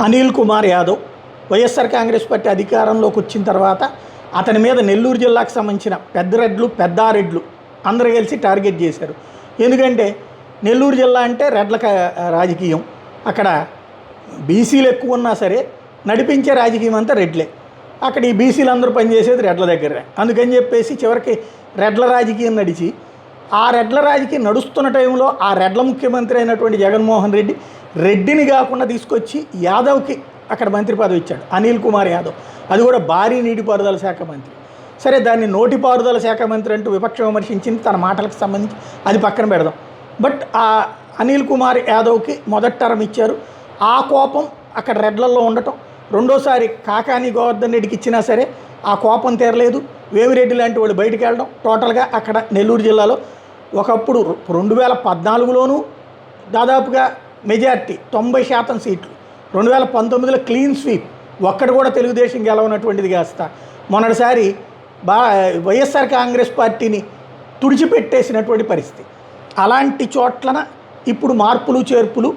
Anil Kumar Yadav YSR Congress party అధికారంలోకి వచ్చిన తర్వాత అతని మీద నెల్లూరు జిల్లాకు సంబంధించిన పెద్దారెడ్లు అందరూ కలిసి టార్గెట్ చేశారు. ఎందుకంటే నెల్లూరు జిల్లా అంటే రెడ్ల రాజకీయం, అక్కడ బీసీలు ఎక్కువ ఉన్నా సరే నడిపించే రాజకీయం అంతా రెడ్లే. అక్కడ ఈ బీసీలు అందరూ పనిచేసేది రెడ్ల దగ్గరే. అందుకని చెప్పేసి చివరికి రెడ్ల రాజకీయం నడిచి ఆ రెడ్ల రాజకీయం నడుస్తున్న టైంలో ఆ రెడ్ల ముఖ్యమంత్రి అయినటువంటి జగన్మోహన్ రెడ్డిని కాకుండా తీసుకొచ్చి యాదవ్కి అక్కడ మంత్రి పదవి ఇచ్చాడు, అనిల్ కుమార్ యాదవ్. అది కూడా భారీ నీటిపారుదల శాఖ మంత్రి. సరే, దాన్ని నోటిపారుదల శాఖ మంత్రి అంటూ విపక్షం విమర్శించింది, తన మాటలకు సంబంధించి అది పక్కన పెడదాం. బట్ ఆ అనిల్ కుమార్ యాదవ్కి మొదటి టర్మ్ ఇచ్చారు. ఆ కోపం అక్కడ రెడ్లల్లో ఉండటం, రెండోసారి కాకాని గోవర్ధన్ రెడ్డికి ఇచ్చినా సరే ఆ కోపం తీరలేదు. వేమిరెడ్డి లాంటి వాళ్ళు బయటికి వెళ్ళడం, టోటల్గా అక్కడ నెల్లూరు జిల్లాలో ఒకప్పుడు 2014లోనూ దాదాపుగా మెజార్టీ 90% సీట్లు, 2019లో క్లీన్ స్వీప్, ఒక్కడు కూడా తెలుగుదేశం గెలవనటువంటిది కాస్త మొన్నటిసారి వైఎస్ఆర్ కాంగ్రెస్ పార్టీని తుడిచిపెట్టేసినటువంటి పరిస్థితి. అలాంటి చోట్లన ఇప్పుడు మార్పులు చేర్పులు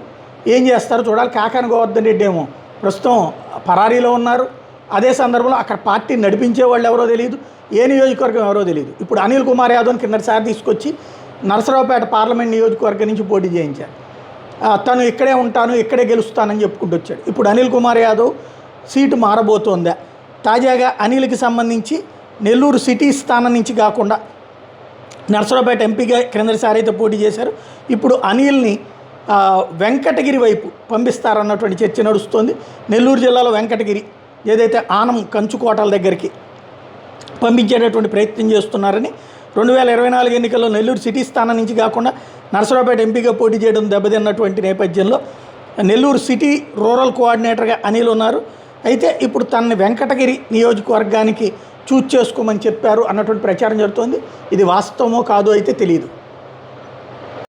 ఏం చేస్తారో చూడాలి. కాకాని గోవర్ధన్ రెడ్డి ఏమో ప్రస్తుతం పరారీలో ఉన్నారు. అదే సందర్భంలో అక్కడ పార్టీని నడిపించే వాళ్ళు ఎవరో తెలియదు, ఏ నియోజకవర్గం ఎవరో తెలియదు. ఇప్పుడు అనిల్ కుమార్ యాదవ్ని కిందటిసారి తీసుకొచ్చి నరసరావుపేట పార్లమెంట్ నియోజకవర్గం నుంచి పోటీ చేయించారు. తను ఇక్కడే ఉంటాను, ఇక్కడే గెలుస్తానని చెప్పుకుంటూ వచ్చాడు. ఇప్పుడు అనిల్ కుమార్ యాదవ్ సీటు మారబోతోందా? తాజాగా అనిల్కి సంబంధించి నెల్లూరు సిటీ స్థానం నుంచి కాకుండా నరసరావుపేట ఎంపీగా క్రిందటిసారి అయితే పోటీ చేశారు. ఇప్పుడు అనిల్ని వెంకటగిరి వైపు పంపిస్తారన్నటువంటి చర్చ నడుస్తోంది. నెల్లూరు జిల్లాలో వెంకటగిరి ఏదైతే ఆనం కంచుకోటల దగ్గరికి పంపించేటటువంటి ప్రయత్నం చేస్తున్నారని, 2024 ఎన్నికల్లో నెల్లూరు సిటీ స్థానం నుంచి కాకుండా నరసరావుపేట ఎంపీగా పోటీ చేయడం దెబ్బతిన్నటువంటి నేపథ్యంలో నెల్లూరు సిటీ రూరల్ కోఆర్డినేటర్గా అనిల్ ఉన్నారు. అయితే ఇప్పుడు తనని వెంకటగిరి నియోజకవర్గానికి చూజ్ చేసుకోమని చెప్పారు అన్నటువంటి ప్రచారం జరుగుతోంది. ఇది వాస్తవమో కాదో అయితే తెలియదు.